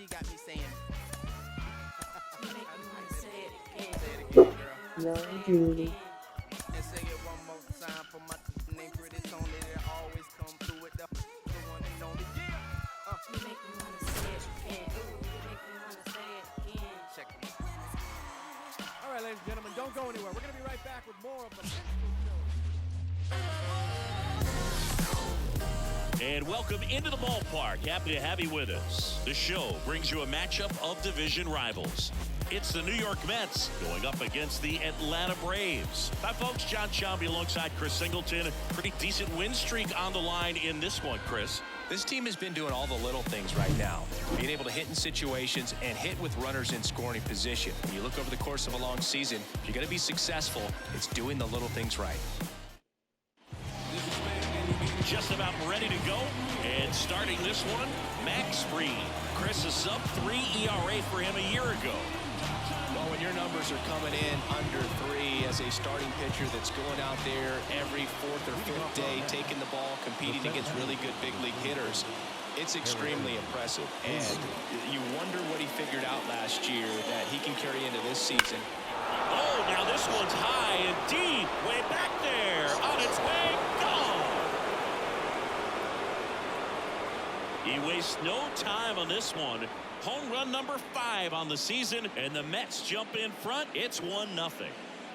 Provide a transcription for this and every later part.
she got me saying. You make me wanna say it again. Say it again, girl. Young Judy. And say it one more time for my name pretty Tony. They always come through with the one and only. Yeah. You make me wanna say it again. You make me wanna say it again. Check it. All right, ladies and gentlemen, don't go anywhere. We're going to be right back with more of the And welcome into the ballpark. Happy to have you with us. The show brings you a matchup of division rivals. It's the New York Mets going up against the Atlanta Braves. Hi, folks. John Sciambi alongside Chris Singleton. Pretty decent win streak on the line in this one, Chris. This team has been doing all the little things right now. Being able to hit in situations and hit with runners in scoring position. When you look over the course of a long season, if you're going to be successful, it's doing the little things right. Just about ready to go. And starting this one, Max Fried. Chris, a sub-3 ERA for him a year ago. Well, when your numbers are coming in under 3 as a starting pitcher that's going out there every 4th or 5th day, taking the ball, competing against really good big league hitters, it's extremely impressive. And you wonder what he figured out last year that he can carry into this season. Oh, now this one's high and deep, way back there, on its way, gone. He wastes no time on this one. Home run number 5 on the season, and the Mets jump in front. It's 1-0.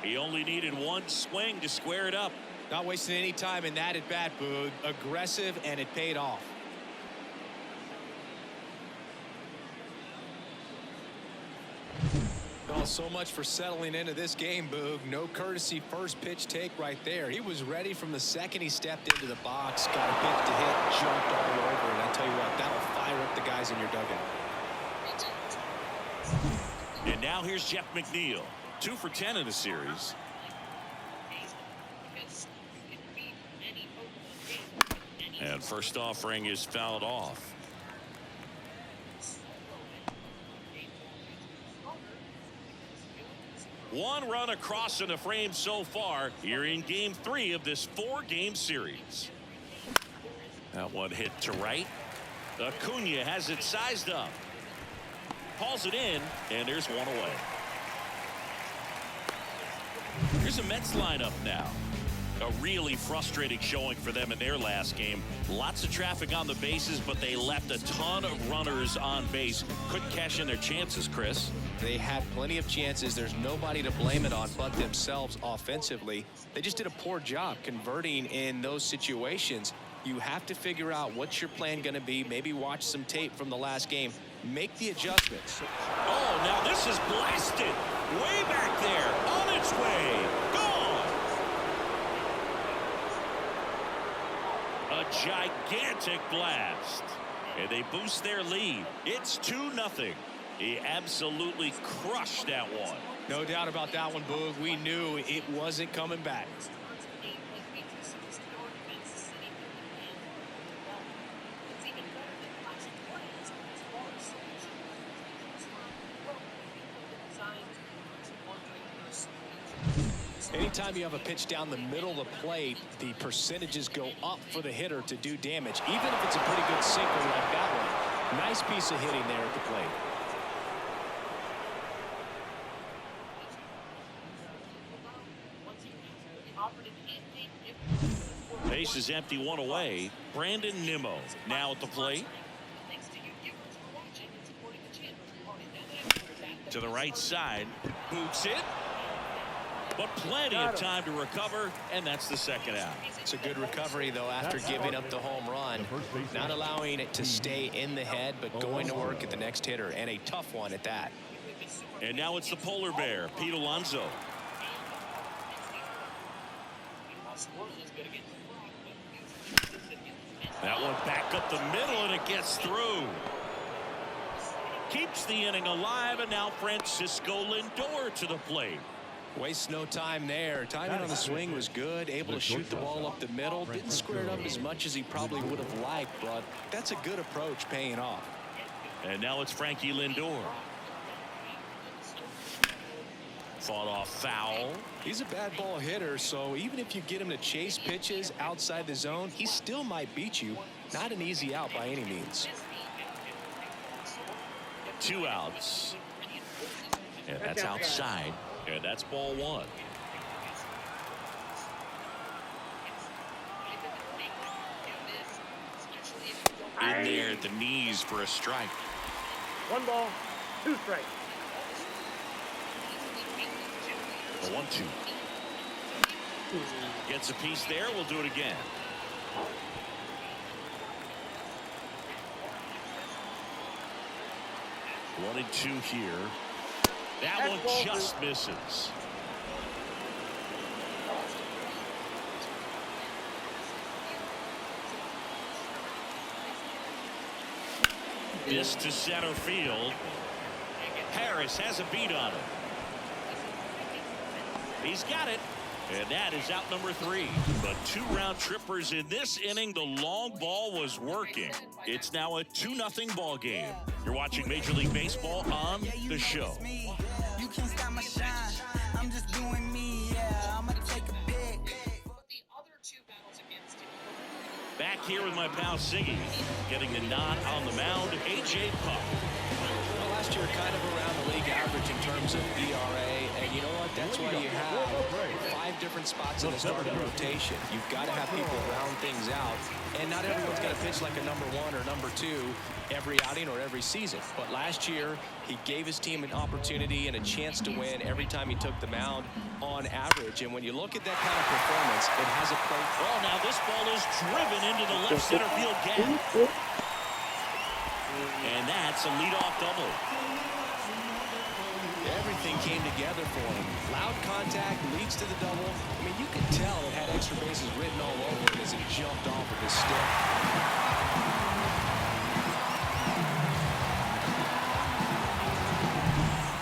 He only needed one swing to square it up. Not wasting any time in that at bat, Boog. Aggressive, and it paid off. Oh, so much for settling into this game, Boog. No courtesy first pitch take right there. He was ready from the second he stepped into the box, got a pitch to hit, jumped all over, and I tell you what, that'll fire up the guys in your dugout. And now here's Jeff McNeil, 2 for 10 in the series. And first offering is fouled off. One run across in the frame so far here in game 3 of this 4-game series. That one hit to right. Acuna has it sized up. Hauls it in, and there's one away. Here's a Mets lineup now. A really frustrating showing for them in their last game. Lots of traffic on the bases, but they left a ton of runners on base. Couldn't cash in their chances, Chris. They had plenty of chances. There's nobody to blame it on but themselves offensively. They just did a poor job converting in those situations. You have to figure out what's your plan going to be. Maybe watch some tape from the last game. Make the adjustments. Oh, now this is blasted. Way back there. On its way. Gone. A gigantic blast. And they boost their lead. It's 2-0. He absolutely crushed that one. No doubt about that one, Boog. We knew it wasn't coming back. Anytime you have a pitch down the middle of the plate, the percentages go up for the hitter to do damage, even if it's a pretty good sinker like that one. Nice piece of hitting there at the plate. Base is empty, one away. Brandon Nimmo now at the plate. To the right side, boots it. But plenty of time to recover, and that's the second out. It's a good recovery, though, after giving up the home run. Not allowing it to stay in the head, but going to work at the next hitter, and a tough one at that. And now it's the polar bear, Pete Alonso. That one back up the middle, and it gets through. Keeps the inning alive, and now Francisco Lindor to the plate. Wastes no time there. Timing on the swing was good. Able to shoot the ball up the middle. Didn't square it up as much as he probably would have liked, but that's a good approach paying off. And now it's Frankie Lindor. Fought off foul. He's a bad ball hitter, so even if you get him to chase pitches outside the zone, he still might beat you. Not an easy out by any means. 2 outs. And that's outside. And that's ball 1. In there at the knees for a strike. 1 ball, 2 strikes. A 1-2. Gets a piece there. We'll do it again. 1-2 here. That one just misses. This to center field. Harris has a beat on it. He's got it. And that is out number 3. But 2 round trippers in this inning. The long ball was working. It's now a 2-0 ball game. You're watching Major League Baseball on the show. You can't stop my shine. I'm just doing me. Yeah, I'm gonna take a big. Back here with my pal Siggy, getting the nod on the mound. AJ Puck. Well, last year kind of around the league average in terms of ERA, and you know what? That's why you have 5 different spots in the starting rotation. You've got to have people round things out, and not everyone's going to pitch like a number 1 or number 2 every outing or every season. But last year, he gave his team an opportunity and a chance to win every time he took the mound on average. And when you look at that kind of performance, it has a play. Well, now this ball is driven into the left center field gap. And that's a leadoff double. Everything came together for him. Loud contact leads to the double. I mean, you could tell it had extra bases written all over it as it jumped off of his stick.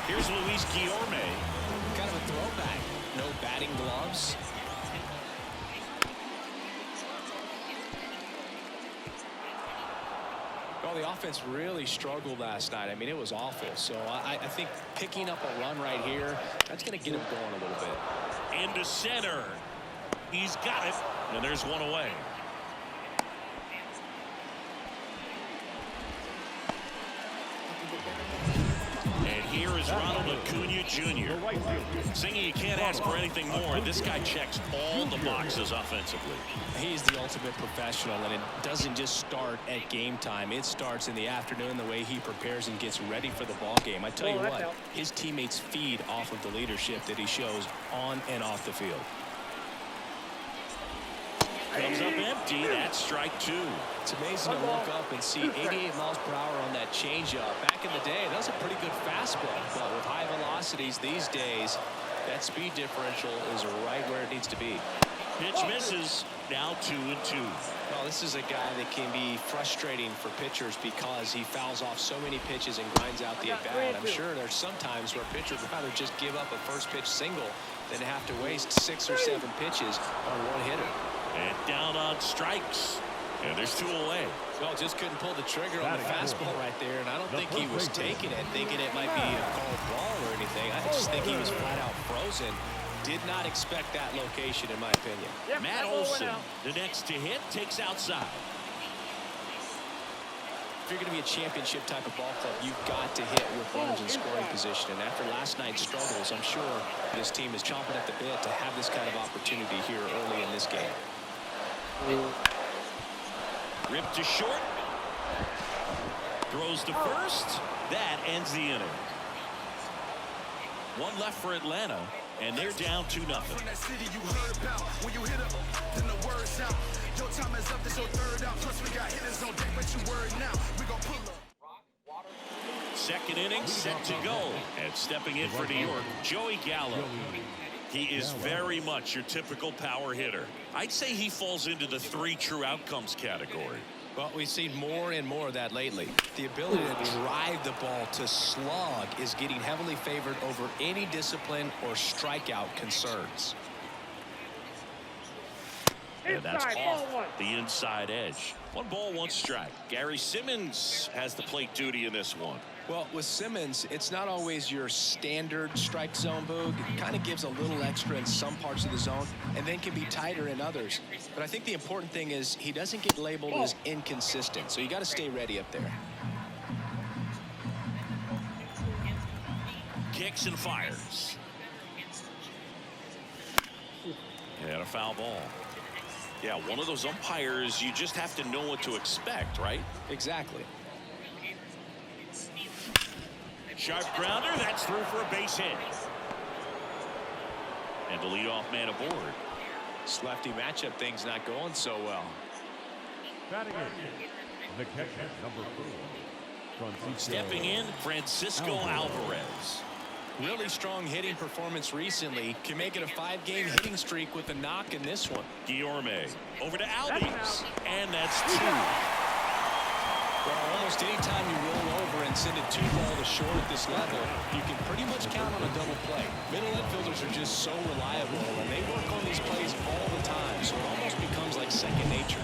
Here's Luis Guillorme. Kind of a throwback. No batting gloves. Well, the offense really struggled last night. I mean, it was awful. So I think picking up a run right here, that's going to get him going a little bit. Into center. He's got it. And there's one away. And here is Ronald Acuna Jr. Singy, you can't ask for anything more. This guy checks all the boxes offensively. He's the ultimate professional, and it doesn't just start at game time. It starts in the afternoon, the way he prepares and gets ready for the ball game. I tell you what, his teammates feed off of the leadership that he shows on and off the field. Comes up empty. That's strike 2. It's amazing to look up and see 88 miles per hour on that changeup. Back in the day, that was a pretty good fastball. But with high velocities these days, that speed differential is right where it needs to be. Pitch misses. Now 2-2. Well, this is a guy that can be frustrating for pitchers because he fouls off so many pitches and grinds out the at-bat. I'm sure there's some times where pitchers would rather just give up a first pitch single than have to waste 6 or 7 pitches on one hitter. And down on strikes. And there's 2 away. Well, just couldn't pull the trigger on the fastball right there, and I don't think he was taking it, thinking it might be a called ball or anything. I just think he was flat out frozen. Did not expect that location, in my opinion. Matt Olson, the next to hit, takes outside. If you're going to be a championship type of ball club, you've got to hit with runners in scoring position. And after last night's struggles, I'm sure this team is chomping at the bit to have this kind of opportunity here early in this game. Ripped to short. Throws to first. That ends the inning. 1 left for Atlanta, and they're down 2-0. From that city you heard about. When you hit up, then the word's out. Your time is up, this your 3rd out. Plus we got hitters on deck, but you word now. We gon' pull up. Second inning set to go. And stepping in for New York, Joey Gallo. He is very much your typical power hitter. I'd say he falls into the 3 true outcomes category. Well, we've seen more and more of that lately. The ability to drive the ball to slug is getting heavily favored over any discipline or strikeout concerns. And that's off the inside edge. 1 ball, 1 strike. Gary Simmons has the plate duty in this one. Well, with Simmons, it's not always your standard strike zone, Boog. It kind of gives a little extra in some parts of the zone and then can be tighter in others. But I think the important thing is he doesn't get labeled as inconsistent, so you got to stay ready up there. kicks and fires. And a foul ball. Yeah, one of those umpires, you just have to know what to expect, right? Exactly. Sharp grounder, that's through for a base hit. And the leadoff man aboard. This lefty matchup thing's not going so well. Batting in, the catcher, number 4. Stepping in, Francisco Alvarez. Really strong hitting performance recently. Can make it a 5-game hitting streak with a knock in this one. Guillorme over to Albies. And that's 2. Well, almost any time you roll over and send it 2 ball to short at this level, you can pretty much count on a double play. Middle infielders are just so reliable, and they work on these plays all the time, so it almost becomes like second nature.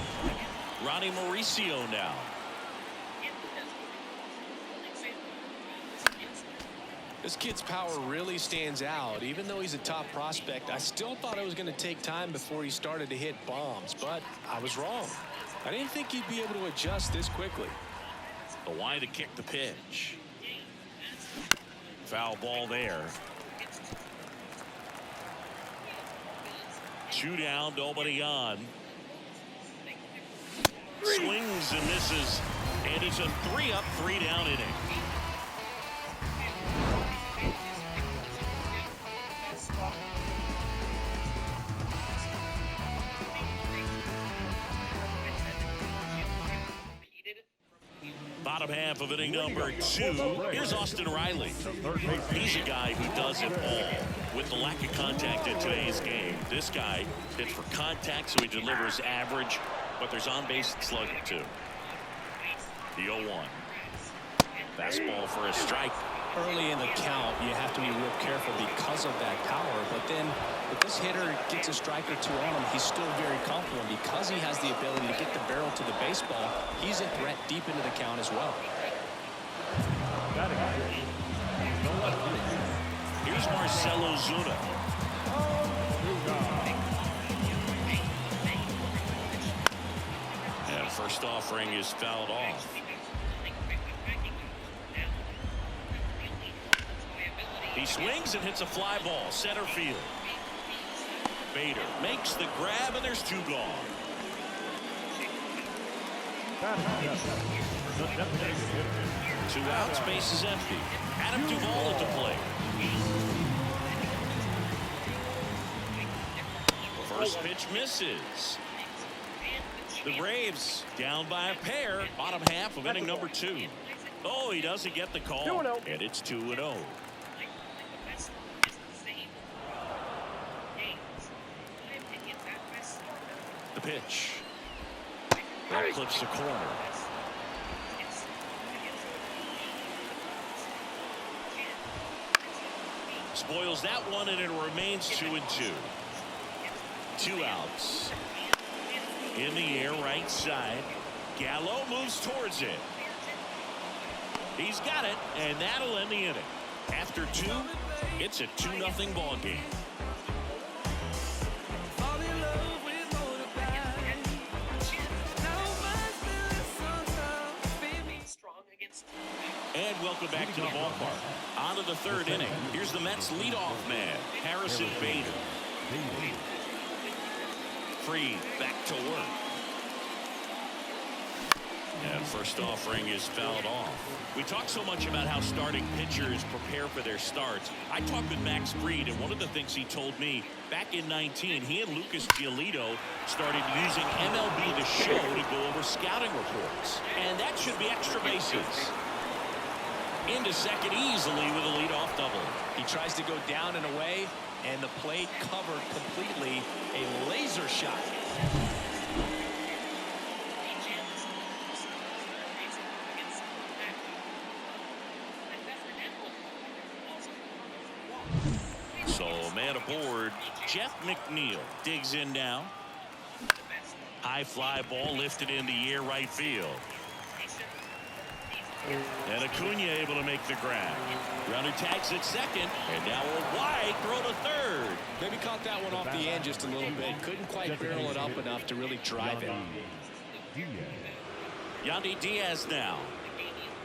Ronnie Mauricio now. This kid's power really stands out. Even though he's a top prospect, I still thought it was going to take time before he started to hit bombs, but I was wrong. I didn't think he'd be able to adjust this quickly. The wide to kick the pitch. Foul ball there. 2 down, nobody on. Swings and misses, and it's a 3-up, 3-down inning. Bottom half of inning number 2. Here's Austin Riley. He's a guy who does it all. With the lack of contact in today's game, this guy hits for contact, so he delivers average, but there's on-base slugging too. The 0-1. Fastball for a strike. Early in the count, you have to be real careful because of that power, but then if this hitter gets a strike or 2 on him, he's still very comfortable. Because he has the ability to get the barrel to the baseball, he's a threat deep into the count as well. Here's Marcelo Zuna. And first offering is fouled off. He swings and hits a fly ball, center field. Bader makes the grab, and there's 2 gone. 2 outs, base is empty. Adam Duvall at the plate. First pitch misses. The Braves down by a pair. Bottom half of inning number 2. Oh, he doesn't get the call, and it's 2-0. The pitch. That clips the corner. Spoils that one, and it remains 2-2. 2 outs. In the air, right side. Gallo moves towards it. He's got it, and that'll end the inning. After 2, it's a 2-0 ball game. And welcome back to the ballpark. On to the 3rd inning. Here's the Mets leadoff man, Harrison Bader. Free, back to work. And first offering is fouled off. We talk so much about how starting pitchers prepare for their starts. I talked with Max Fried, and one of the things he told me back in 19, he and Lucas Giolito started using MLB The Show to go over scouting reports. And that should be extra bases. Into second easily with a leadoff double. He tries to go down and away, and the plate covered completely. A laser shot. So man aboard, Jeff McNeil digs in now. High fly ball lifted in the air, right field. And Acuna able to make the grab. Runner tags at second, and now a wide throw to 3rd. Maybe caught that one off the end just a little bit. Couldn't quite barrel it up enough to really drive it. Yandy Diaz now.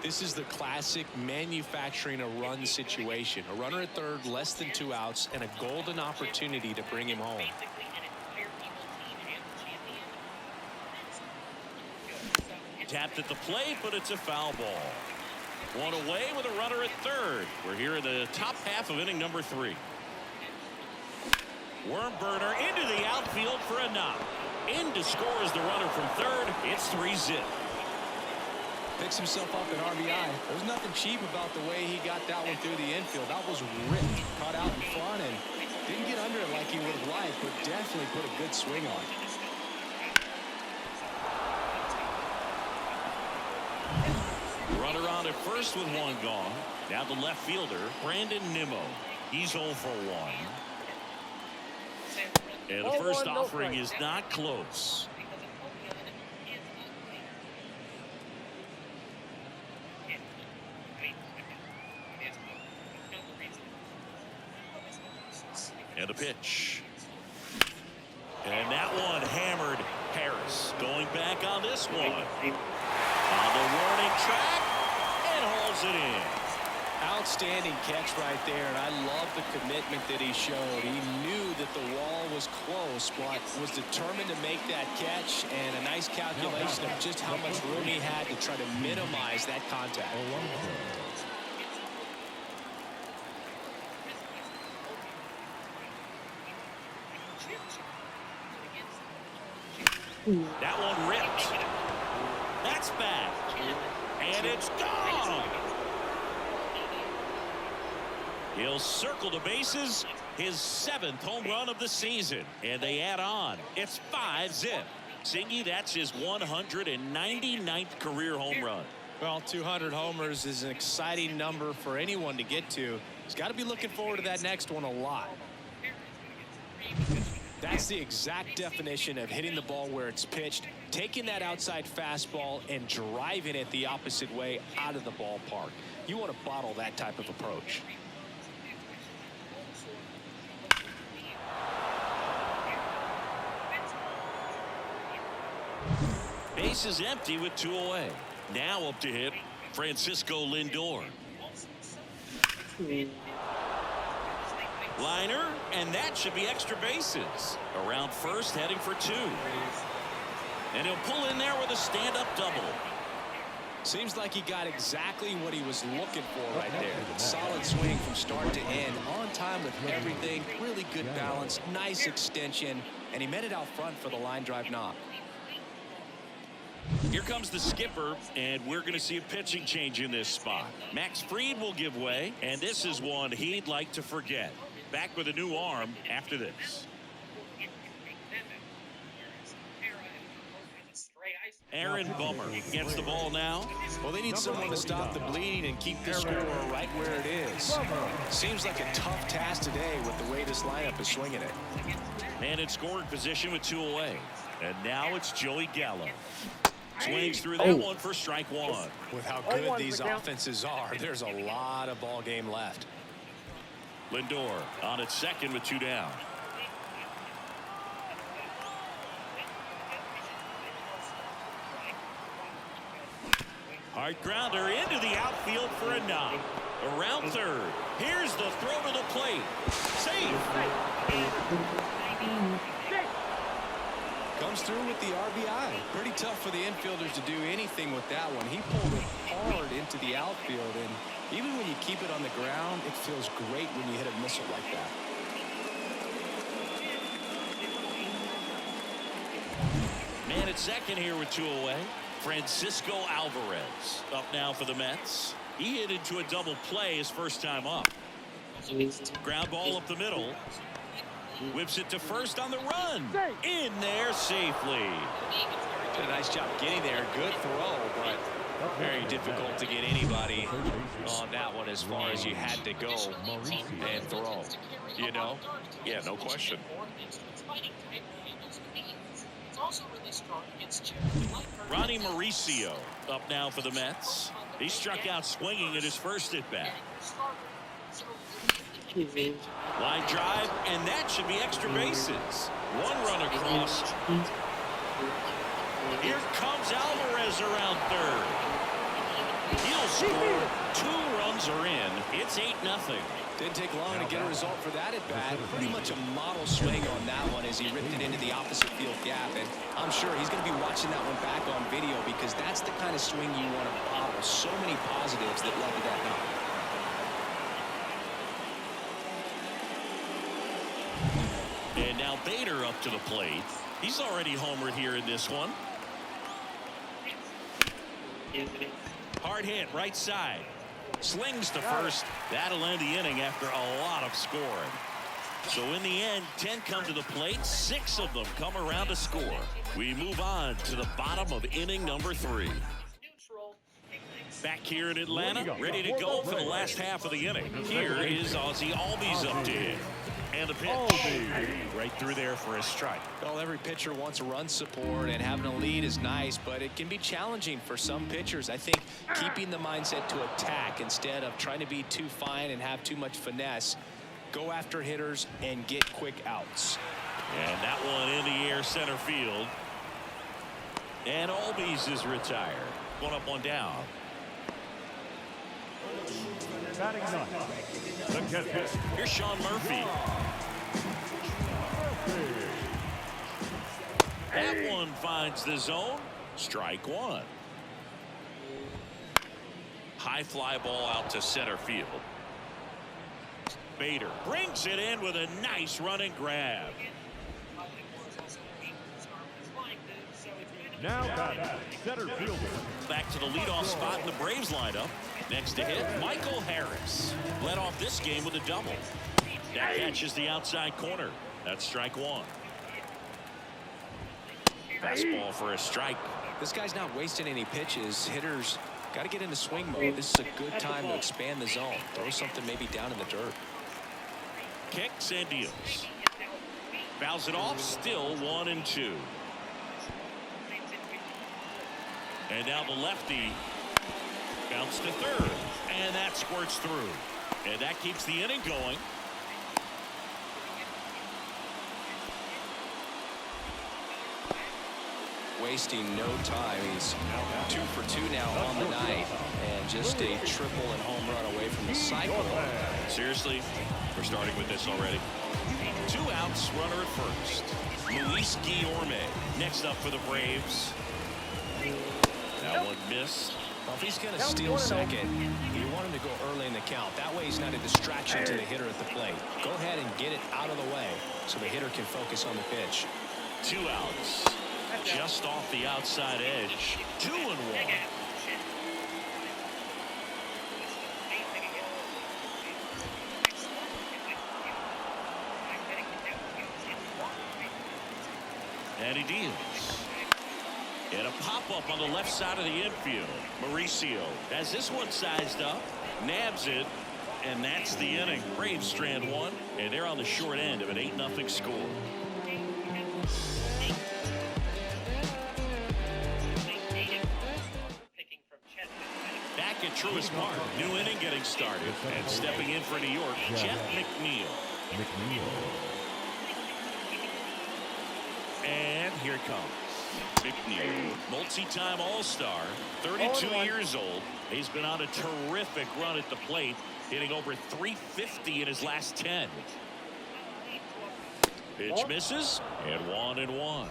This is the classic manufacturing a run situation. A runner at third, less than 2 outs, and a golden opportunity to bring him home. Tapped at the plate, but it's a foul ball. One away with a runner at third. We're here in the top half of inning number 3. Worm burner into the outfield for a knock. In to score is the runner from third. It's 3-zip. Picks himself up an RBI. There's nothing cheap about the way he got that one through the infield. That was ripped, caught out in front, and didn't get under it like he would have liked, but definitely put a good swing on it. Runner on at first with one gone. Now the left fielder, Brandon Nimmo. He's 0 for 1. And the first offering is not close. And a pitch. And that one hammered. Harris going back on this one. On the warning track and hauls it in. Outstanding catch right there, and I love the commitment that he showed. He knew that the wall was close, but was determined to make that catch, and a nice calculation of just how much room he had to try to minimize that contact. That one ripped. That's back. And it's gone. He'll circle the bases. His 7th home run of the season. And they add on. It's 5-zip. Singy, that's his 199th career home run. Well, 200 homers is an exciting number for anyone to get to. He's got to be looking forward to that next one a lot. That's the exact definition of hitting the ball where it's pitched, taking that outside fastball and driving it the opposite way out of the ballpark. You want to bottle that type of approach. Base is empty with 2 away. Now up to hit Francisco Lindor. Liner, and that should be extra bases. Around first, heading for 2. And he'll pull in there with a stand-up double. Seems like he got exactly what he was looking for right there. Solid swing from start to end. On time with everything. Really good balance. Nice extension. And he met it out front for the line drive knock. Here comes the skipper, and we're going to see a pitching change in this spot. Max Fried will give way, and this is one he'd like to forget. Back with a new arm after this. Aaron Bummer gets the ball now. Well, they need someone to stop the bleeding and keep the score right where it is. Seems like a tough task today with the way this lineup is swinging it. And in scoring position with 2 away. And now it's Joey Gallo. Swings through that one for strike 1. With how good these offenses are, there's a lot of ball game left. Lindor on at second with 2 down. Hard grounder into the outfield for a knock. Around third. Here's the throw to the plate. Safe. Comes through with the RBI. Pretty tough for the infielders to do anything with that one. He pulled it hard into the outfield, and even when you keep it on the ground, it feels great when you hit a missile like that. Man at second here with 2 away. Francisco Alvarez up now for the Mets. He hit into a double play his first time up. Ground ball up the middle. Whips it to first on the run. In there safely. Did a nice job getting there. Good throw, but very difficult to get anybody on that one as far as you had to go and throw. You know? Yeah, no question. Ronnie Mauricio up now for the Mets. He struck out swinging at his first at-bat. Line drive, and that should be extra bases. One run across. Here comes Alvarez around third. He'll score. 2 runs are in. It's 8-0. Didn't take long to get a result for that at bat. Pretty much a model swing on that one as he ripped it into the opposite field gap. And I'm sure he's going to be watching that one back on video because that's the kind of swing you want to bottle. So many positives that led to that knock. And now Bader up to the plate. He's already homered here in this one. Hard hit right side. Slings to first. That'll end the inning after a lot of scoring. So in the end, 10 come to the plate. 6 of them come around to score. We move on to the bottom of inning number 3. Back here in Atlanta, ready to go for the last half of the inning. Here is Ozzie Albies up to hit. And the pitch. Right through there for a strike. Well, every pitcher wants a run support, and having a lead is nice, but it can be challenging for some pitchers. I think keeping the mindset to attack instead of trying to be too fine and have too much finesse. Go after hitters and get quick outs. And that one in the air center field. And Albies is retired. One up, one down. Batting ninth. The catcher. Here's Sean Murphy. That one finds the zone. Strike one. High fly ball out to center field. Bader brings it in with a nice running grab. Now batting center fielder. Back to the leadoff spot in the Braves lineup. Next to hit, Michael Harris. Led off this game with a double. That catches the outside corner. That's strike one. Fastball for a strike. This guy's not wasting any pitches. Hitters got to get into swing mode. This is a good time to expand the zone. Throw something maybe down in the dirt. Kicks and deals. Fouls it off. Still 1-2. And now the lefty. Bounce to third. And that squirts through. And that keeps the inning going. Wasting no time. He's 2 for 2 now on the night, and just a triple and home run away from the cycle. Seriously, we're starting with this already. 2 outs, runner at first. Luis Guillorme next up for the Braves. That one missed. Well, if he's going to steal second, you want him to go early in the count. That way he's not a distraction to the hitter at the plate. Go ahead and get it out of the way so the hitter can focus on the pitch. 2 outs. Just off the outside edge. 2-1. And he deals. And a pop-up on the left side of the infield. Mauricio has this one sized up. Nabs it. And that's the inning. Braves strand 1. And they're on the short end of an 8-0 score. Back at Truist Park. New inning getting started. And stepping in for New York, Jeff McNeil. And here it comes. McNeil, multi-time All-Star, 32 years old. He's been on a terrific run at the plate, hitting over 350 in his last 10. Pitch misses, and 1-1.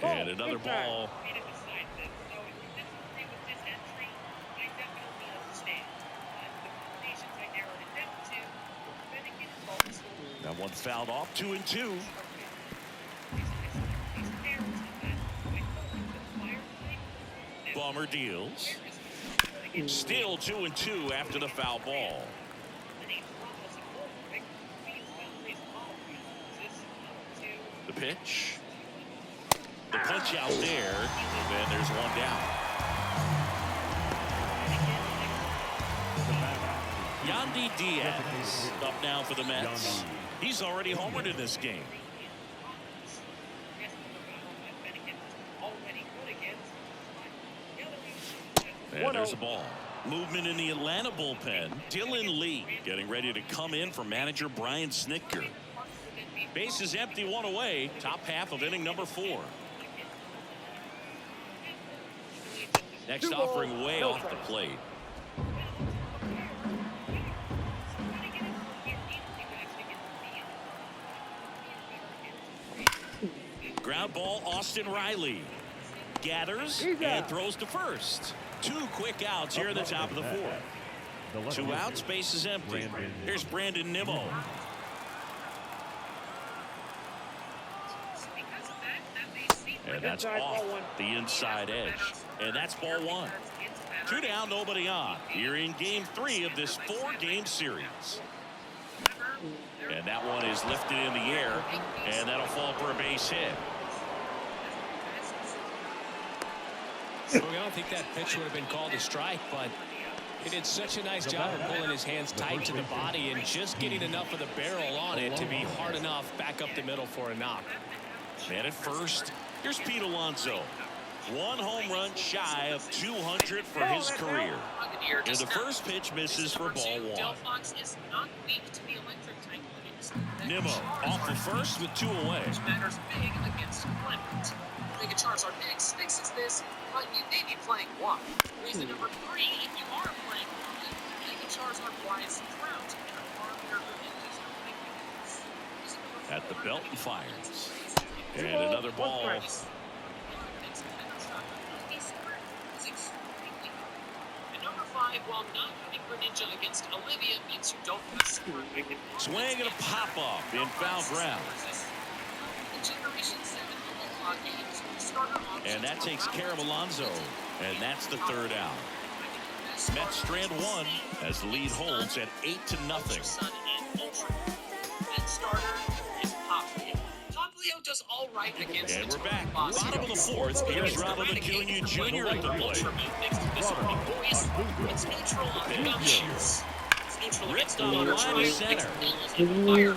And another ball. That one fouled off. 2-2. Bummer deals. Still 2-2 after the foul ball. The pitch. The punch out there. And there's one down. Yandy Diaz up now for the Mets. He's already homered in this game. And there's a ball. Movement in the Atlanta bullpen. Dylan Lee getting ready to come in for manager Brian Snitker. Base is empty, one away. Top half of inning number 4. Next offering way off the plate. Ground ball, Austin Riley gathers and throws to first. 2 quick outs here in the top of the 4th. 2 outs, base is empty. Here's Brandon Nimmo. And that's off the inside edge. And that's ball 1. 2 down, nobody on. Here in game 3 of this 4-game series. And that one is lifted in the air, and that'll fall for a base hit. I don't think that pitch would have been called a strike, but he did such a nice job of pulling his hands tight to the body and just getting enough of the barrel on it to be hard enough back up the middle for a knock. Man at first, here's Pete Alonso. 1 home run shy of 200 for his career. And the first pitch misses for ball 1. Nimmo off the first with 2 away. Matters big against Clemens. Mega Charts are big. Six is this, but you may be playing 1. Reason number 3, if you are playing 1, Mega Charts are Bryce Trout and a partner who At the belt and fires. And another ball. And number 5, while not having Greninja against Olivia, means you don't have super big. Swing and a pop up in foul ground. And that takes care of Alonso. And that's the 3rd out. Mets strand 1 as the lead holds at 8-0. Does all right against and we're back. Bottom of the 4th. Here's Robert Acuna Jr. at the plate. It's neutral on gumshoes. Ripped on the line to center. Bader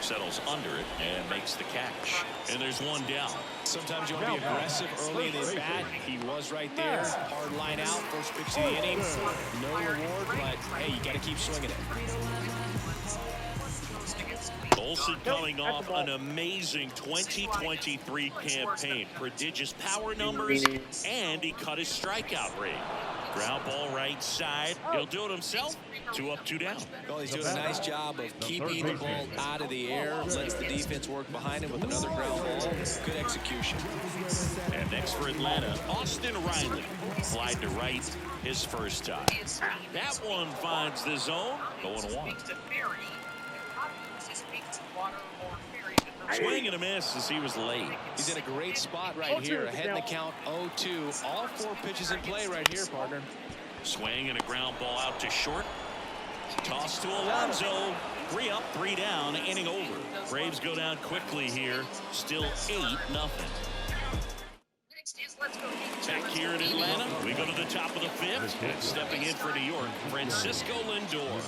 settles under it and makes the catch. And there's 1 down. Sometimes you want to be aggressive early in the bat. He was right there. Hard line out. First pitch of the inning. No reward, but hey, you got to keep swinging it. Olsen coming off an amazing 2023 campaign. Prodigious power numbers, and he cut his strikeout rate. Ground ball right side. He'll do it himself. 2 up, 2 down. Well, he's doing a nice job of keeping the ball out of the air. Lets the defense work behind him with another ground ball. Good execution. And next for Atlanta, Austin Riley. Slide to right his first time. That one finds the zone. Going 1. Swing and a miss as he was late. He's in a great spot right here. Ahead in the count 0-2. All 4 pitches in play right here, partner. Swing and a ground ball out to short. Toss to Alonso. 3 up, 3 down. Inning over. Braves go down quickly here. Still 8-0. Back here in Atlanta, we go to the top of the 5th. And stepping in for New York, Francisco Lindor.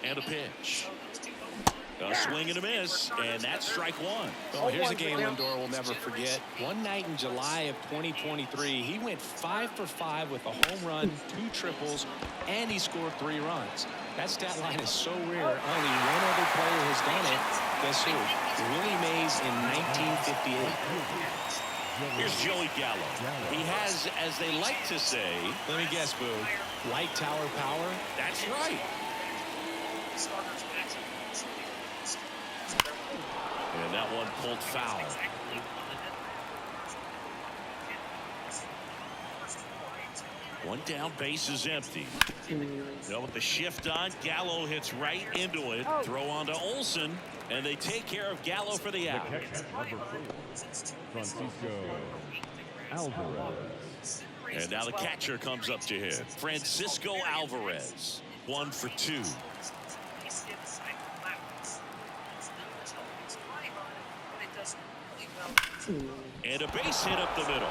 And a pitch. A swing and a miss, and that's strike 1. Oh, here's a game Lindor will never forget. One night in July of 2023, he went 5 for 5 with a home run, 2 triples, and he scored 3 runs. That stat line is so rare. Only one other player has done it. Guess who? Willie Mays in 1958. Here's Joey Gallo. He has, as they like to say, let me guess, Boo, light tower power? That's right. And that one pulled foul. One down, base is empty. Now with the shift on, Gallo hits right into it. Throw on to Olsen, and they take care of Gallo for the out. Francisco Alvarez. And now the catcher comes up to hit. Francisco Alvarez, 1 for 2. And a base hit up the middle.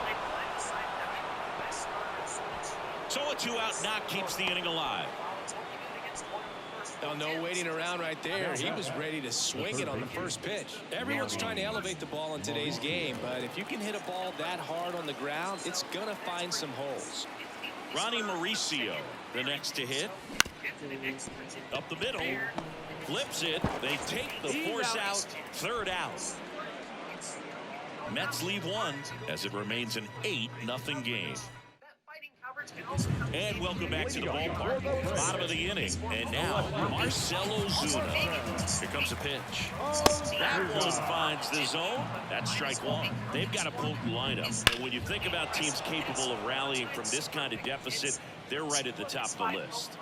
So a 2-out knock keeps the inning alive. Oh, no waiting around right there. He was ready to swing it on the first pitch. Everyone's trying to elevate the ball in today's game, but if you can hit a ball that hard on the ground, it's going to find some holes. Ronnie Mauricio, the next to hit. Up the middle. Flips it. They take the force out. Third out. Mets leave one as it remains an 8-0 game. And welcome back to the ballpark. Bottom of the inning. And now, Marcell Ozuna. Here comes a pitch. That one finds the zone. That's strike one. They've got a potent lineup. And when you think about teams capable of rallying from this kind of deficit, they're right at the top of the list.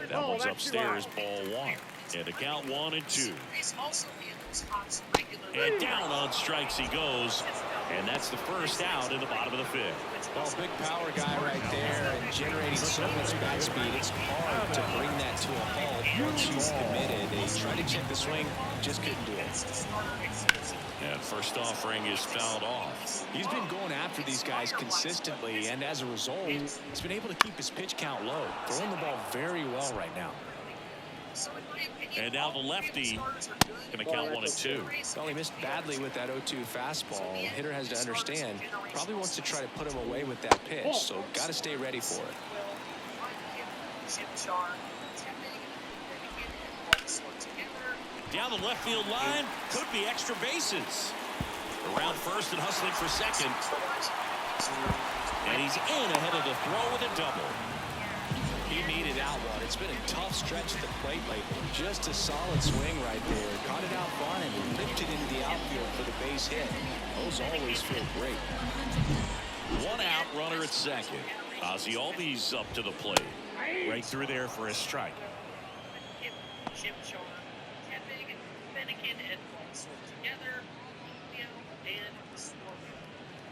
That one's upstairs, ball one. And the count 1-2. And down on strikes he goes. And that's the first out in the bottom of the fifth. Well, big power guy right there and generating so much bat speed. It's hard to bring that to a halt once you've committed. They tried to check the swing, just couldn't do it. And first offering is fouled off. He's been going after these guys consistently, and as a result, he's been able to keep his pitch count low. Throwing the ball very well right now. And now the lefty going to count 1-2. Well, he missed badly with that 0-2 fastball. The hitter has to understand, probably wants to try to put him away with that pitch, so got to stay ready for it. Down the left field line, could be extra bases. Around first and hustling for second. And he's in ahead of the throw with a double. He needed out one. It's been a tough stretch at the plate lately. Just a solid swing right there. Caught it out front and lifted into the outfield for the base hit. Those always feel great. One out, runner at second. Ozzy Albies up to the plate. Right through there for a strike.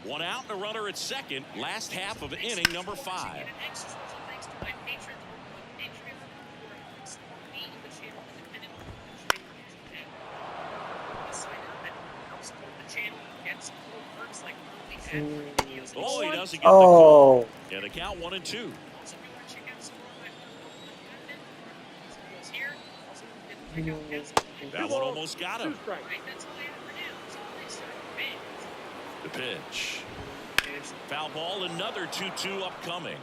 One out and a runner at second. Last half of inning number 5. Oh, he doesn't get the call. Yeah, the count 1-2. That one almost got him. The pitch. Foul ball, another 2-2 upcoming.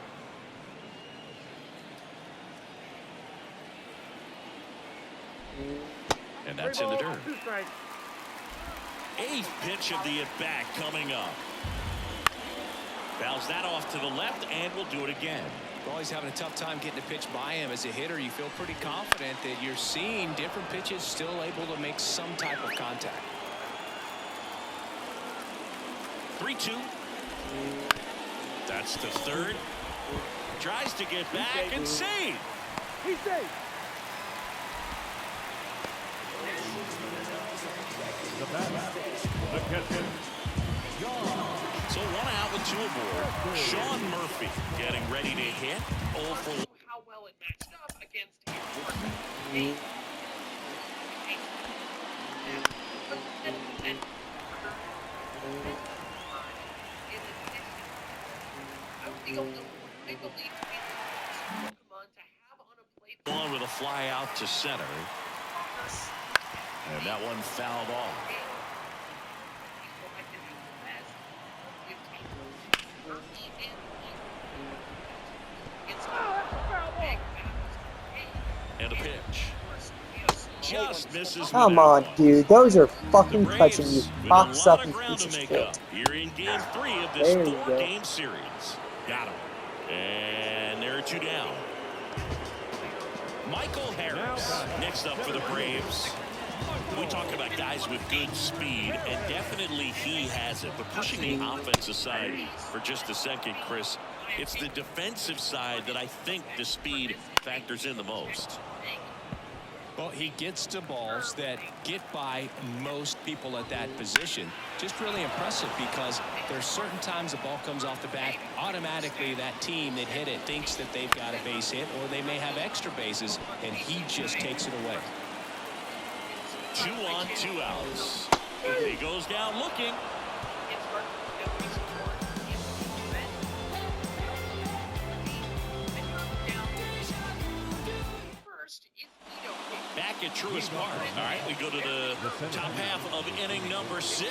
And that's in the dirt. 8th pitch of the at-bat coming up. Fouls that off to the left and will do it again. Well, he's having a tough time getting a pitch by him. As a hitter, you feel pretty confident that you're seeing different pitches still able to make some type of contact. 3-2. That's the third. Tries to get back and save. He's safe. The batter, the catcher. So 1 out with 2 aboard. Sean Murphy getting ready to hit. 0 for 1. How well it matched up against his partner. One with a fly out to center. And that one fouled off. And a pitch. Just misses. Come on, dude. Those are fucking touching you. Cocksucking Ground piece to of make shit. up here in game 3 of this There you go. 4-game series. Got him. And there are 2 down. Michael Harris next up for the Braves. We talk about guys with good speed, and definitely he has it. But pushing the offense aside for just a second, Chris, it's the defensive side that I think the speed factors in the most. Well, he gets to balls that get by most people at that position. Just really impressive because there's certain times the ball comes off the bat, automatically that team that hit it thinks that they've got a base hit or they may have extra bases, and he just takes it away. 2 on, 2 outs. He goes down looking. Back at Truist Park. All right, we go to the top half of inning number 6.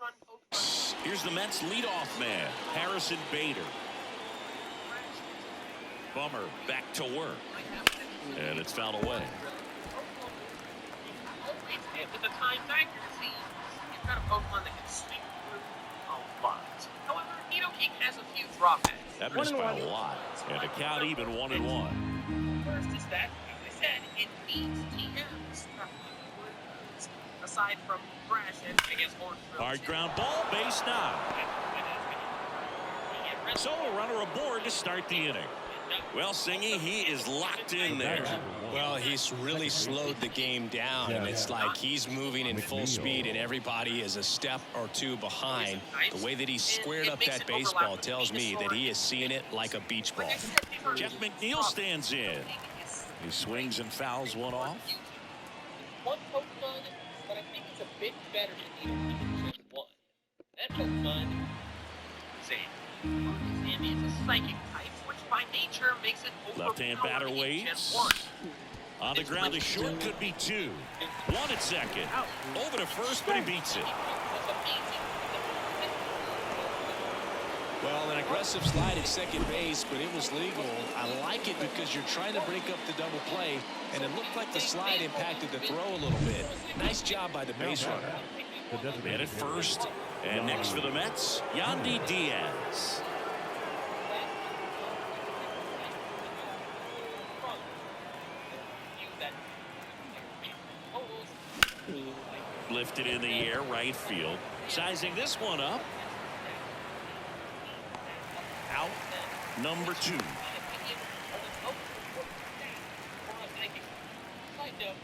run, post run. Here's the Mets leadoff man, Harrison Bader. Bummer back to work. And it's fouled away. With the time accuracy, you've got a Pokemon that can swing through a lot. However, Nidoking has a few drawbacks. That missed by a lot. And the count even 1-1. First is that, as I said, it needs TMs. Aside from Crash and, I guess, Horn. Hard ground ball, base knock. So a runner aboard to start the inning. Well, Singy, he is locked in there. Well, he's really slowed the game down, and it's like he's moving in full speed, and everybody is a step or two behind. The way that he's squared up that baseball tells me that he is seeing it like a beach ball. Jeff McNeil stands in. He swings and fouls one off. One Pokemon, but I think it's a bit better than Nidoking just one. That Pokemon is a psychic type, which by nature makes it Left-hand batter waits. On the ground to short, could be 2. 1 at second. Over to first, but he beats it. Well, an aggressive slide at second base, but it was legal. I like it because you're trying to break up the double play, and it looked like the slide impacted the throw a little bit. Nice job by the base runner. Man at first, and next for the Mets, Yandy Diaz. Lifted in the air, right field. Sizing this one up. Out, number 2.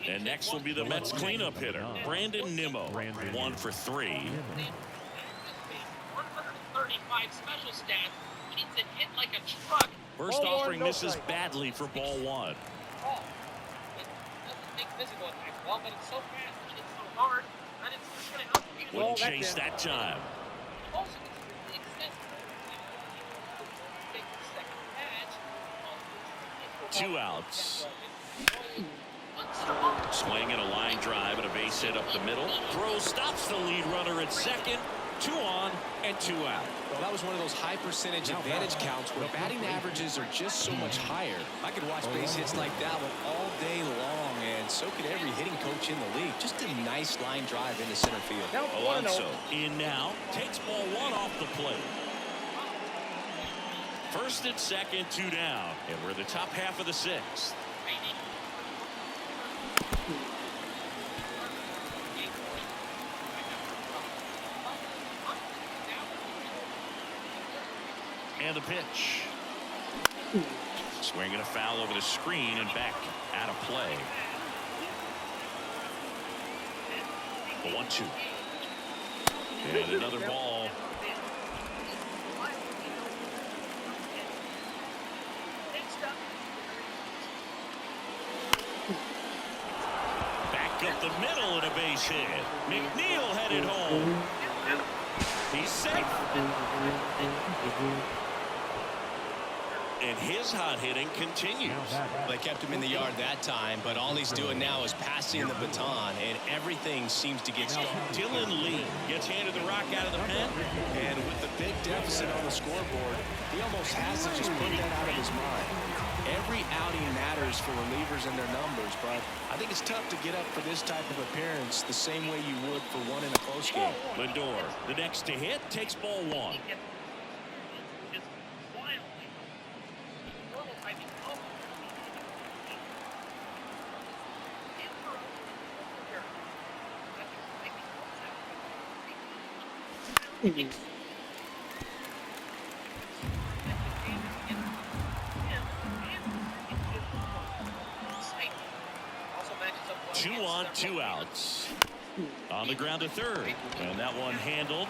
And next will be the Mets cleanup hitter, Brandon Nimmo. 1 for 3. 135 special stats. Means it hit like a truck. First offering misses badly for ball 1. It doesn't take physical attack well, but it's so fast and it's so hard that it's just going to help you. Wouldn't chase that time. Also, it's really extensive. Take the second patch. 2 outs. Swing and a line drive and a base hit up the middle. Throw stops the lead runner at second. 2 on and 2 out. Well, that was one of those high percentage advantage counts where batting averages are just so much higher. I could watch base hits like that one all day long, and so could every hitting coach in the league. Just a nice line drive into center field. Alonso in now, takes ball 1 off the plate. First and second, 2 down, and we're in the top half of the 6th. And the pitch. Swinging a foul over the screen and back out of play. 1-2. And another ball. Back up the middle and a base hit. McNeil headed home. He's safe. And his hot hitting continues. They kept him in the yard that time, but all he's doing now is passing the baton, and everything seems to get started. Dylan Lee gets handed the rock out of the pen. And with the big deficit on the scoreboard, he almost has to just put that out of his mind. Every outing matters for relievers and their numbers, but I think it's tough to get up for this type of appearance the same way you would for one in a close game. Lindor, the next to hit, takes ball 1. Two on, 2 outs. On the ground to third, and that one handled.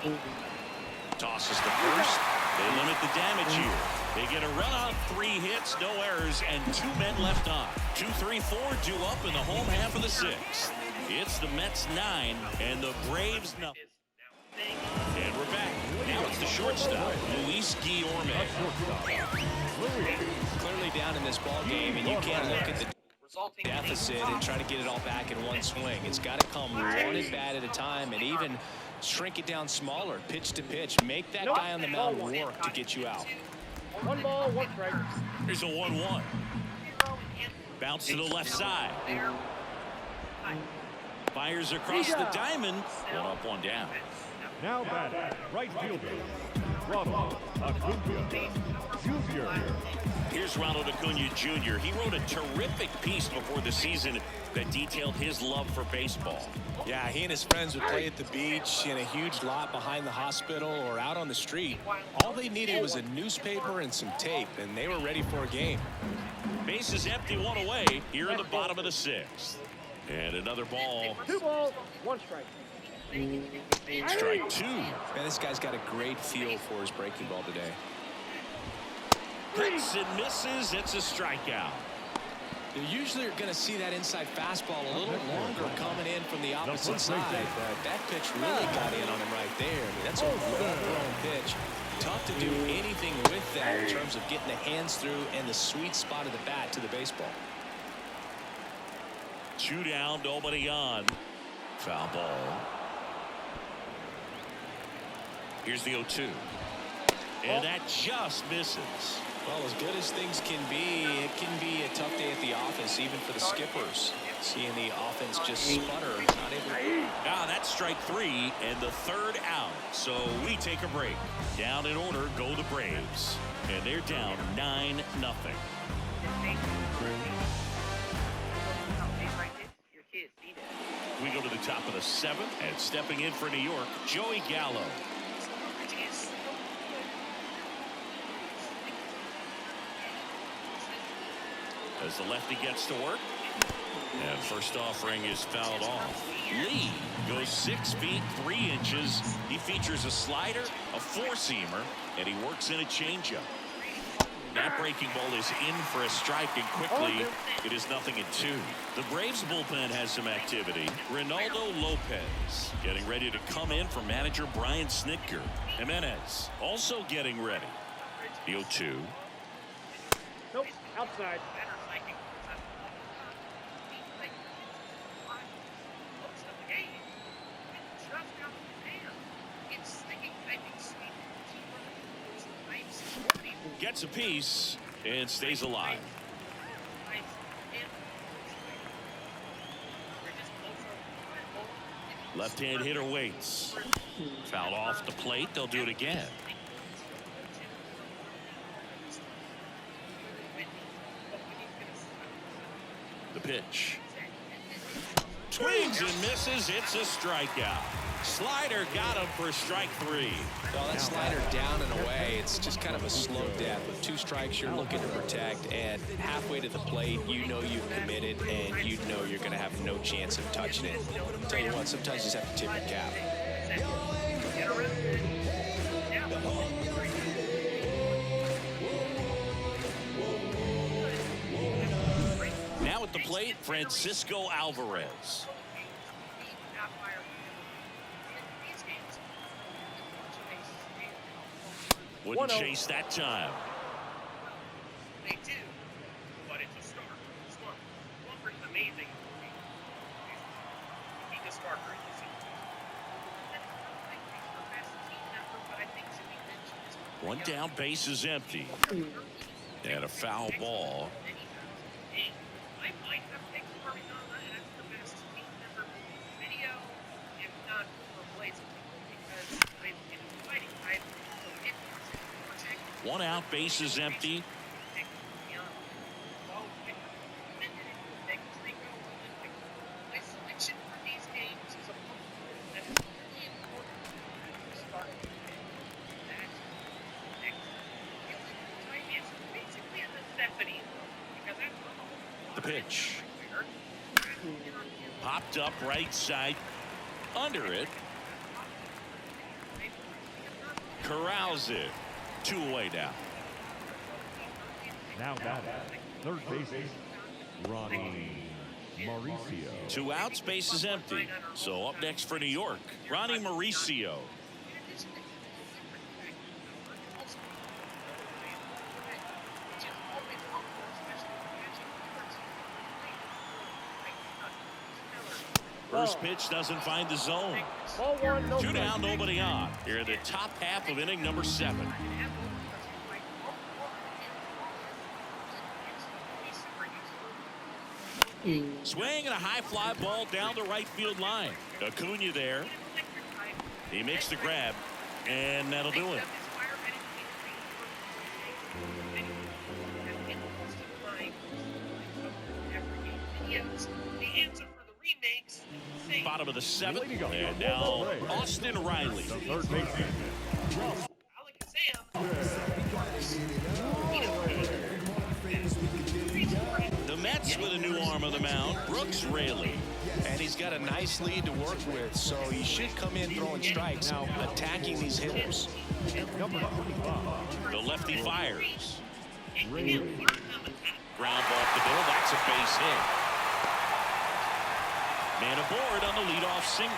Tosses the first. They limit the damage here. They get a run on 3 hits, no errors, and 2 men left on. 2, 3, 4 due up in the home half of the 6th. It's the Mets 9 and the Braves nothing. And we're back. Now it's the shortstop, Luis Guillorme. Clearly down in this ball game, and you can't look at the deficit and try to get it all back in one swing. It's got to come one at bat at a time, and even shrink it down smaller, pitch to pitch. Make that guy on the mound work to get you out. 1 ball, 1 strike. Here's a 1-1. Bounce to the left side. Fires across the diamond. 1 up, 1 down. Now batting, right fielder, Ronald Acuna Jr. Here's Ronald Acuna Jr. He wrote a terrific piece before the season that detailed his love for baseball. Yeah, he and his friends would play at the beach, in a huge lot behind the hospital, or out on the street. All they needed was a newspaper and some tape, and they were ready for a game. Bases empty, 1 away here in the bottom of the 6th. And another ball. 2 balls, 1 strike. Strike 2. Man, this guy's got a great feel for his breaking ball today. Hits and misses. It's a strikeout. You usually are going to see that inside fastball a little longer coming in from the opposite side, but that pitch really got in on him right there. I mean, that's a well-thrown pitch. Tough to do anything with that in terms of getting the hands through and the sweet spot of the bat to the baseball. 2 down, nobody on. Foul ball. Here's the 0-2. And that just misses. Well, as good as things can be, it can be a tough day at the office, even for the skippers. Seeing the offense just sputter, not able to... Now that's strike 3 and the 3rd out. So we take a break. Down in order go the Braves. And they're down 9-0. We go to the top of the 7th, and stepping in for New York, Joey Gallo. As the lefty gets to work. And first offering is fouled off. Lee goes 6 feet 3 inches. He features a slider, a 4-seamer, and he works in a changeup. That breaking ball is in for a strike, and quickly it is 0-2. The Braves bullpen has some activity. Ronaldo Lopez getting ready to come in for manager Brian Snitker. Jimenez also getting ready. The 0-2. Nope, outside. Gets a piece and stays alive. Left-hand hitter waits. Fouled off the plate. They'll do it again. The pitch. Swings and misses. It's a strikeout. Slider got him for strike 3. Well, that slider down and away, it's just kind of a slow death. With 2 strikes, you're looking to protect, and halfway to the plate, you know you've committed, and you know you're going to have no chance of touching it. I'll tell you what, sometimes you just have to tip your cap. Now at the plate, Francisco Alvarez. Wouldn't chase that time. They do, but it's a start. Walker's amazing. He can start for it. 1 down, base is empty. And a foul ball. I might have picked Arizona as the best team member video, if not for Blades, because I'm in fighting. 1 out, base is empty. The pitch. Popped up right side. Under it. Corrals it. 2 away now. Now batting, third baseman, Ronnie Mauricio. 2 outs, base is empty. So up next for New York, Ronnie Mauricio. First pitch doesn't find the zone. Ball one, no 2 strike. down, nobody on. Here in the top half of inning number 7. Swing and a high fly ball down the right field line. Acuna there. He makes the grab, and that'll do it. Bottom of the 7th, and now Austin Riley. The third baseman, The Mets with a new arm on the mound, Brooks Raley. And he's got a nice lead to work with, so he should come in throwing strikes, now attacking these hitters. number 25, The lefty fires. Ray. Ground ball up the middle, that's a base hit. Man aboard on the leadoff single.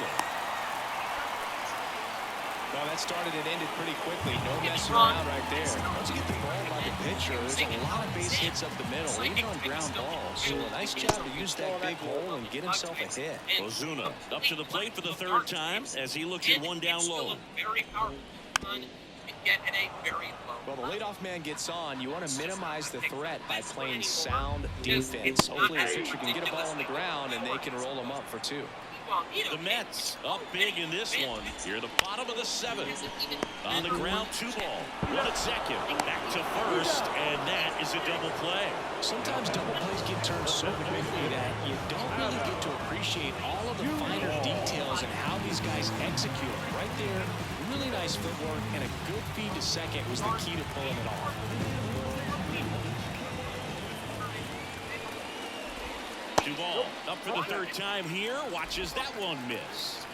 Well, that started and ended pretty quickly. No messing around right there. Once you get the ball by the pitcher, there's a lot of base hits up the middle, even on ground balls. So a nice job to use that big hole and get himself a hit. Ozuna up to the plate for the 3rd time as he looks at one down low. Well, the leadoff man gets on. You want to minimize the threat by playing sound defense. Hopefully the pitcher can get a ball on the ground and they can roll him up for 2. The Mets up big in this one. Here the bottom of the 7th. On the ground, 2 ball. 1 at second. Back to first, and that is a double play. Sometimes double plays get turned so quickly that you don't really get to appreciate all of the finer details and how these guys execute them. Right there, really nice footwork, and a good feed to second was the key to pulling it off. Duvall up for the 3rd time here. Watches that one miss.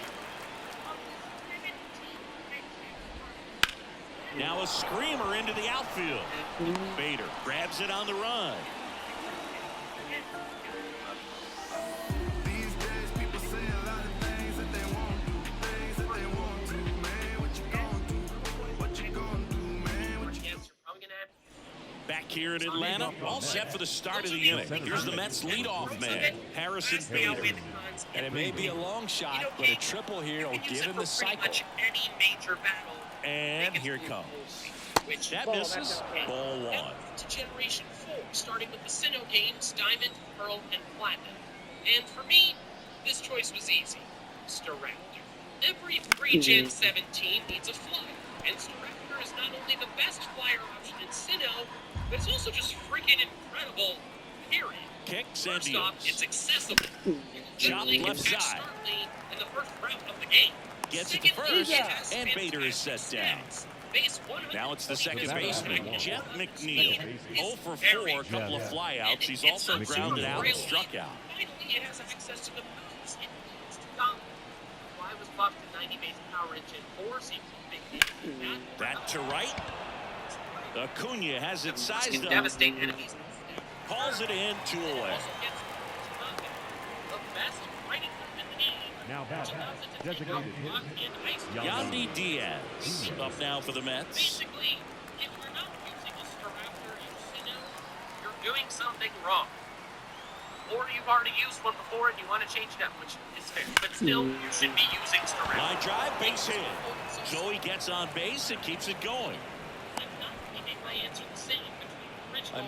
Now a screamer into the outfield. Bader grabs it on the run. These days, people say a lot of things that they won't do. Things that they won't do, man. What you gonna do? What you gonna do, man? What you Back here in Atlanta, all set for the start of the inning. Here's the Mets leadoff man, Harrison Bader. And it may be a long shot, but a triple here will give him the cycle. Any major battle. And here it comes. That misses. Ball 1. To Generation 4, starting with the Sinnoh games, Diamond, Pearl, and Platinum. And for me, this choice was easy. Staraptor. Every pre-Gen 17 needs a flyer, and Staraptor is not only the best flyer option in Sinnoh, but it's also just freaking incredible, period. Kicks and First off, deals. it's accessible. You Shot can left catch side. Starly in the first round of the game. Gets it to first, and Bader is set down. Now it's the second baseman, Jeff McNeil. 0 for 4, a couple of flyouts. He's also grounded out and struck out. Finally, it has access to the moves it needs to dominate. Why was buffed to 90 base power engine 4 seems big. That to right. Acuna has it sized up. Devastate enemies. Calls it in, 2 away. The best fighting in the game. Now batting, designated hitter, Yandy Diaz up now for the Mets. Basically, if you're not using a Staraptor Sinnoh, you're doing something wrong. Or you've already used one before and you want to change it up, which is fair. But still, you should be using Staraptor. Line drive, base hit. Joey gets on base and keeps it going.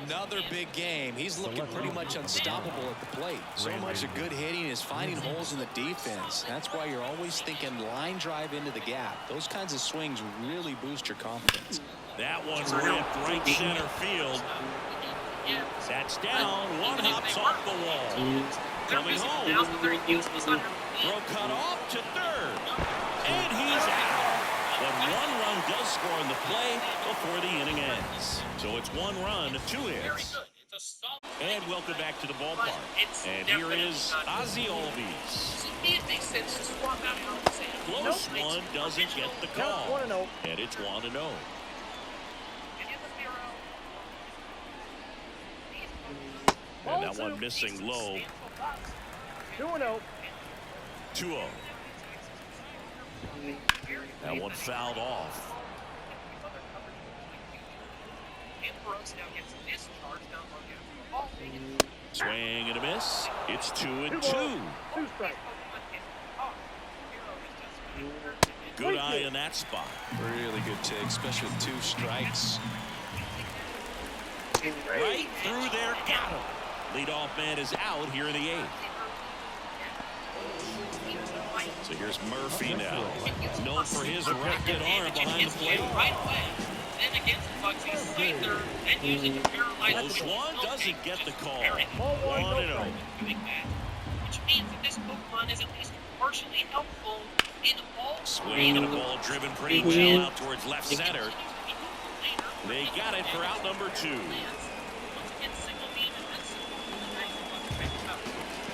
Another big game. He's looking pretty much unstoppable at the plate. So much of good hitting is finding holes in the defense. That's why you're always thinking line drive into the gap. Those kinds of swings really boost your confidence. That one ripped right center field. That's down. One hops off the wall. Coming home. Throw cut off to 3rd. And he's out. But 1 run does score in the play before the inning ends. So it's 1 run, 2 hits. And welcome back to the ballpark. And here is Ozzy Albies. Close one doesn't get the call. And it's 1-0. And that one missing low. 2-0. 2-0. That one fouled off. Swing and a miss. It's 2-2. 2 strikes. Good eye in that spot. Really good take, especially with 2 strikes. Right through there, got him. Leadoff man is out here in the 8th. So here's Murphy now, known for his rocket arm behind the plate. Right away. Then against Bugsy Slater and using paralyzed. Close one doesn't get the call. 1-0. Doing that, which means that this Pokemon is at least partially helpful in all Swing and a ball driven pretty well out towards left center. They got it for out number 2.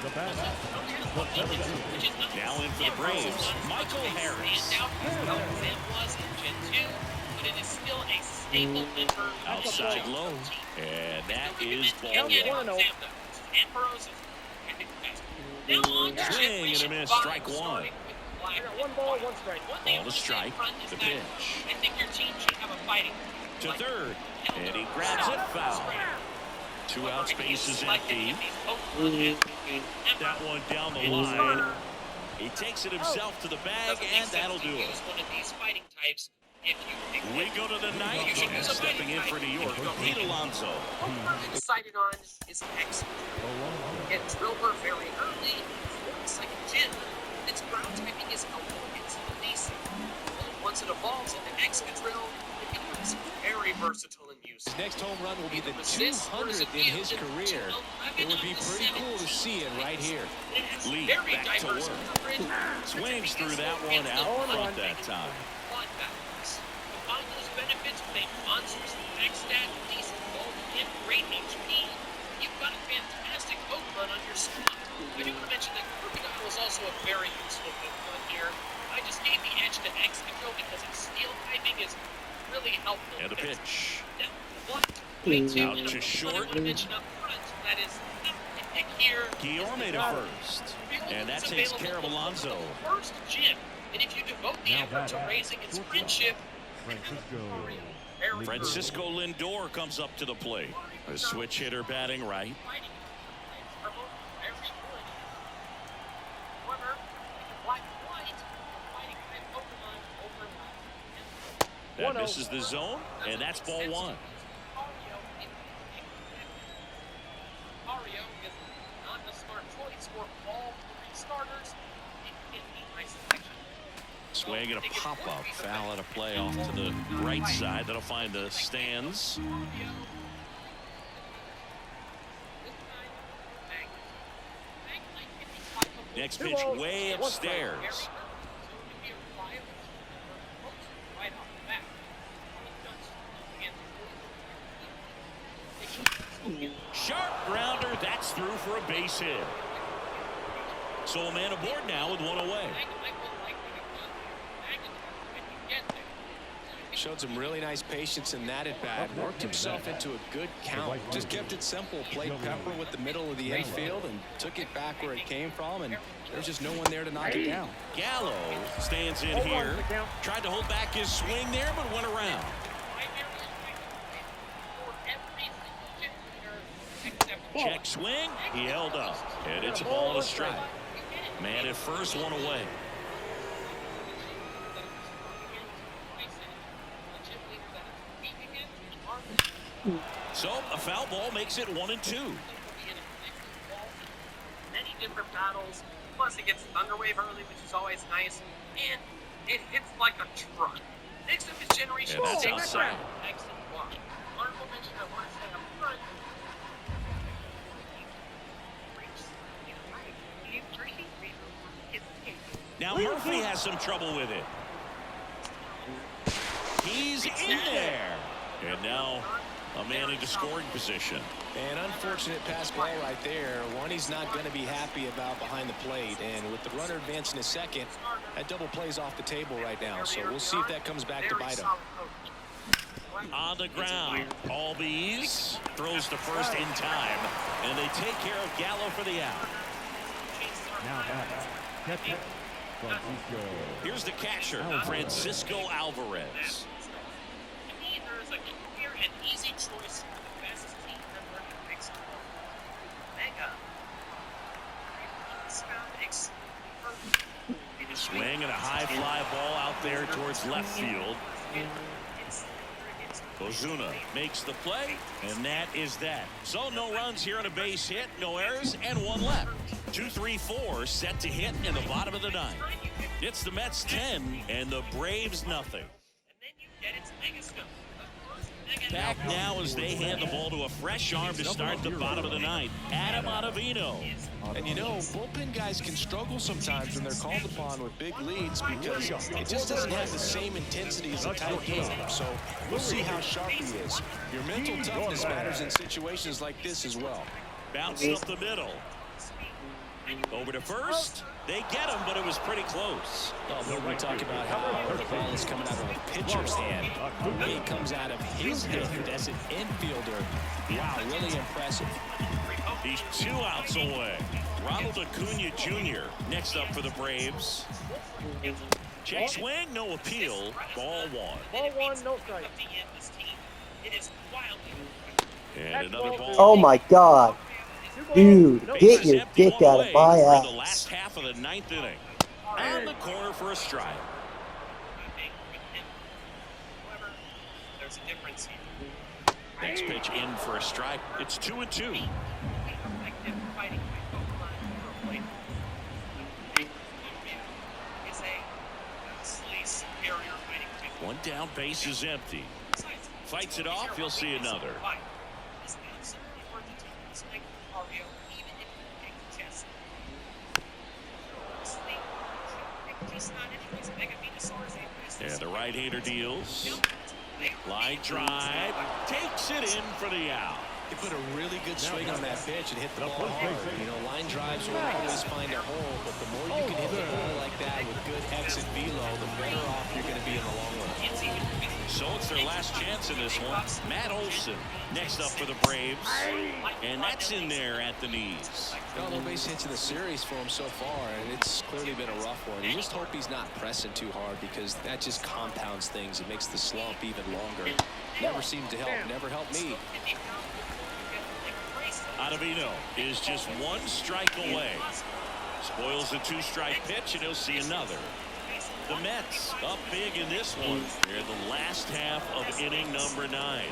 The bat. Now in for the Braves, Michael Harris. Outside low, and that is ball 1. Swing and a miss, strike 1. One ball, one strike. Ball to strike, the pitch. I think your team should have a fighting. To third, and he grabs it, foul. 2 out, spaces empty. That one down the line. He takes it himself to the bag, and that'll do it. We go to the 9th, and stepping in for New York, Pete Alonso. I'm excited on is X. Get Driller very early. It's like a gym. Its ground typing is helpful against the basic. Once it evolves into Excadrill, it becomes very versatile in use. His next home run will be the 200th in his career. It would be pretty cool to see it right here. Lee back to work. Swings through that one out front that time. Combine those benefits with a monstrous attack stat, decent bulk, and great HP. You've got a fantastic Pokemon on your squad. I do want to mention that Crocodile is also a very useful Pokemon here. I just gave the edge to Excadrill because its steel typing is really helpful. And a pitch. Out to short. That is here. Guillorme to first. And that takes care of Alonso. First gym. And if you devote the effort to raising its friendship, Francisco Lindor comes up to the plate. A switch hitter batting right. That misses the zone, and that's ball 1. Mario is not a smart choice for all 3 starters. It can be my selection. Swing and a pop-up. Foul at a play off to the right side. That'll find the stands. Next pitch way upstairs. Sharp grounder. That's through for a base hit. So a man aboard now with 1 away. Showed some really nice patience in that at-bat. Worked himself into a good count. Just kept it simple. Played Pepper with the middle of the infield and took it back where it came from. And there's just no one there to knock it down. Gallo stands in here. Tried to hold back his swing there, but went around. Check swing. He held up. And it's a ball and a strike. Man at first, 1 away. So a foul ball makes it 1-2. Many different battles. Plus, it gets Thunderwave early, which is always nice. And it hits like a truck. Next up is Generation And that's 6. outside. Excellent block. Honorable mention, I want to say up front. Now Murphy has some trouble with it. He's in there. And now a man into scoring position. An unfortunate pass ball right there. One he's not going to be happy about behind the plate. And with the runner advancing a second, that double plays off the table right now. So we'll see if that comes back to bite him. On the ground, Albies throws to first in time. And they take care of Gallo for the out. Now back. Catcher. Francisco. Here's the catcher, Francisco Alvarez. To me, there is a clear and easy choice for the best team member in Mexico. Mega. Swing and a high fly ball out there towards left field. Ozuna makes the play, and that is that. So no runs here on a base hit, no errors, and one left. 2-3-4 set to hit in the bottom of the ninth. It's the Mets 10 and the Braves nothing. Back now as they hand the ball to a fresh arm to start the bottom of the ninth. Adam Ottavino. And you know, bullpen guys can struggle sometimes when they're called upon with big leads because it just doesn't have the same intensity as a tight game. So we'll see how sharp he is. Your mental toughness matters in situations like this as well. Bounced up the middle. Over to first. They get him, but it was pretty close. Oh, we talk about how the ball is coming out of a pitcher's hand. The way it comes out of his hand as an infielder. Wow, really impressive. He's 2 outs away. Ronald Acuna Jr. next up for the Braves. Check swing, no appeal. Ball 1. Ball 1, no strike. And another ball. Oh my God. Dude, get your dick out of my ass. The ass. last half of the ninth inning. On the corner for a strike. Next pitch in for a strike. It's 2-2. One down, base is empty. Fights it off, you'll see another. And the right-hander deals. Line drive. Takes it in for the out. He put a really good swing on that pitch and hit the ball hard. You know, line drives will always find a hole, but the more you can hit the ball like that with good exit velo, the better off you're going to be in the long run. So it's their last chance in this one. Matt Olson next up for the Braves. And that's in there at the knees. No base hits in the series for him so far, and it's clearly been a rough one. You just hope he's not pressing too hard because that just compounds things. It makes the slump even longer. Never seems to help. Never helped me. Ottavino is just 1 strike away. Spoils the 2-strike pitch, and he'll see another. The Mets up big in this one. They're the last half of inning number 9.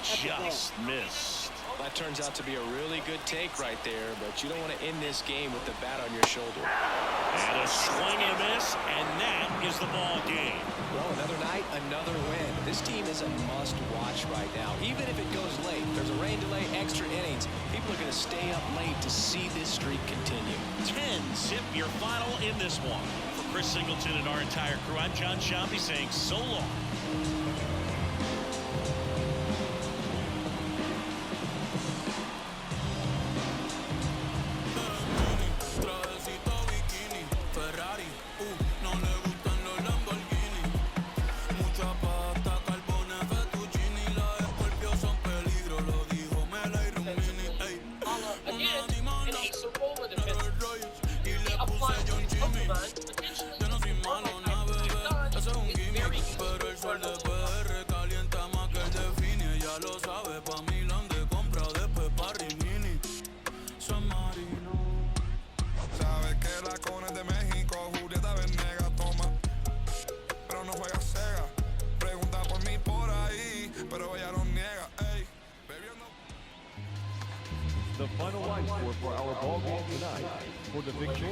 Just missed. That turns out to be a really good take right there, but you don't want to end this game with the bat on your shoulder. And a swing and a miss, and that is the ball game. Well, another night, another win. This team is a must-watch right now. Even if it goes late, there's a rain delay, extra innings. People are going to stay up late to see this streak continue. 10 sip your final in this one. For Chris Singleton and our entire crew, I'm John Shambi saying so long. The final line score for our ball game tonight. For the victorious